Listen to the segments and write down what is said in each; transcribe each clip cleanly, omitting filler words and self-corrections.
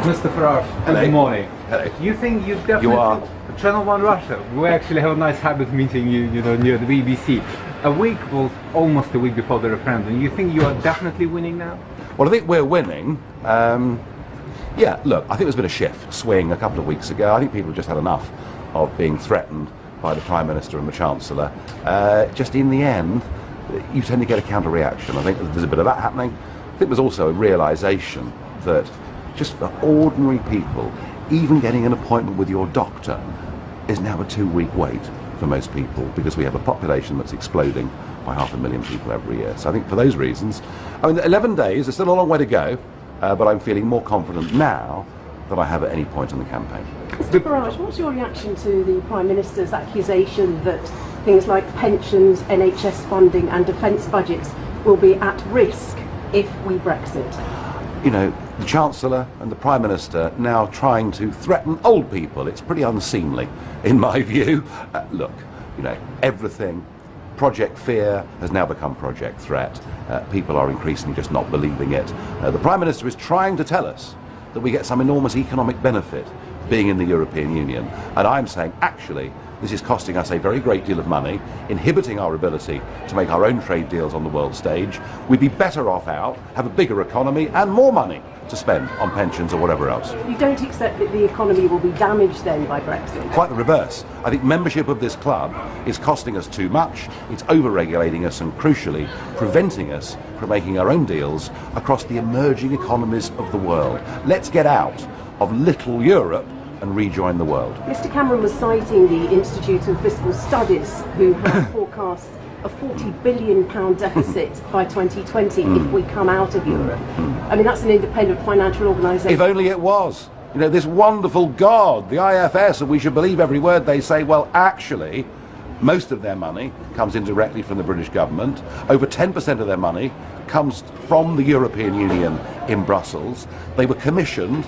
Mr. Farage, good morning. Hello. You think you definitely... You are? Channel 1 Russia. We actually have a nice habit meeting near the BBC. A week was almost a week before the referendum. You think you are definitely winning now? Well, I think we're winning. Yeah, look, I think there's been a shift, swing a couple of weeks ago. I think people have just had enough of being threatened by the Prime Minister and the Chancellor. Just in the end, you tend to get a counter-reaction. I think there's a bit of that happening. I think there's also a realisation that just for ordinary people, even getting an appointment with your doctor is now a 2-week wait for most people, because we have a population that's exploding by 500,000 people every year. So I think for those reasons, I mean, 11 days, there's still a long way to go, but I'm feeling more confident now than I have at any point in the campaign. Mr. Farage, what's your reaction to the Prime Minister's accusation that things like pensions, NHS funding and defence budgets will be at risk if we Brexit? You know, the Chancellor and the Prime Minister now trying to threaten old people. It's pretty unseemly, in my view. Look, you know, everything, Project Fear has now become Project Threat. People are increasingly just not believing it. The Prime Minister is trying to tell us that we get some enormous economic benefit being in the European Union. And I'm saying, actually, this is costing us a very great deal of money, inhibiting our ability to make our own trade deals on the world stage. We'd be better off out, have a bigger economy and more money to spend on pensions or whatever else. You don't accept that the economy will be damaged then by Brexit? Quite the reverse. I think membership of this club is costing us too much, it's over-regulating us and, crucially, preventing us from making our own deals across the emerging economies of the world. Let's get out of little Europe and rejoin the world. Mr. Cameron was citing the Institute of Fiscal Studies, who have forecast a £40 billion deficit by 2020 if we come out of Europe. I mean, that's an independent financial organisation. If only it was. You know, this wonderful God, the IFS, and we should believe every word they say. Well, actually, most of their money comes in directly from the British government. Over 10% of their money comes from the European Union in Brussels. They were commissioned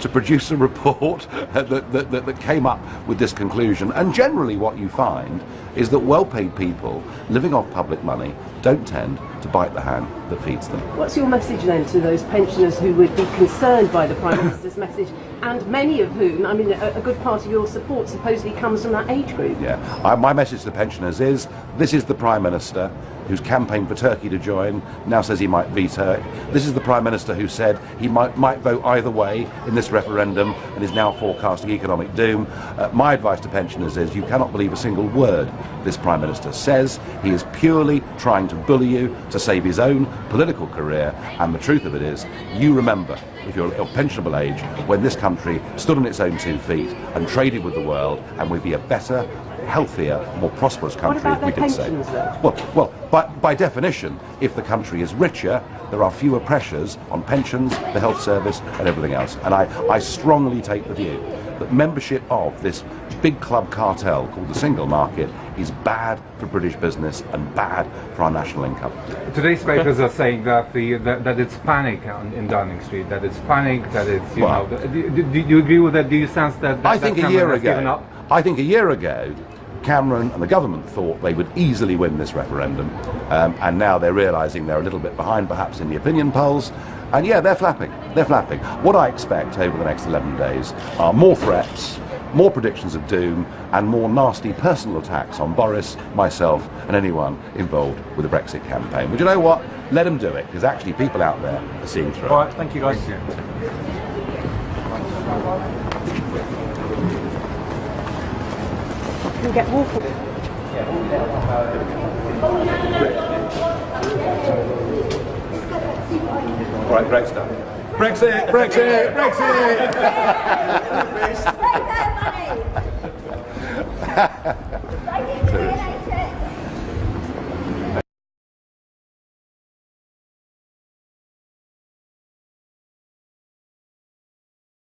to produce a report that came up with this conclusion. And generally what you find is that well-paid people living off public money don't tend to bite the hand that feeds them. What's your message then to those pensioners who would be concerned by the Prime Minister's message, and many of whom, I mean, a good part of your support supposedly comes from that age group? Yeah, my message to the pensioners is, this is the Prime Minister who's campaigned for Turkey to join, now says he might veto it. This is the Prime Minister who said he might vote either way in this referendum and is now forecasting economic doom. My advice to pensioners is, you cannot believe a single word this Prime Minister says. He is purely trying to bully you to save his own political career, and the truth of it is, you remember, if you're of pensionable age, when this country stood on its own 2 feet and traded with the world, and we'd be a better, healthier, more prosperous country if we did so. Well, by definition, if the country is richer, there are fewer pressures on pensions, the health service and everything else. And I strongly take the view that membership of this big club cartel called the single market is bad for British business and bad for our national income. Today's papers are saying that that it's panic in Downing Street, that it's panic, that it's, you know... Do you agree with that? Do you sense that I think that a year has given ago, up? I think a year ago, Cameron and the government thought they would easily win this referendum, and now they're realising they're a little bit behind perhaps in the opinion polls, and yeah, they're flapping. What I expect over the next 11 days are more threats, more predictions of doom, and more nasty personal attacks on Boris, myself and anyone involved with the Brexit campaign. But you know what? Let them do it, because actually people out there are seeing through it. All right, thank you guys. Can we get water? All right, great stuff. Brexit! Take their money!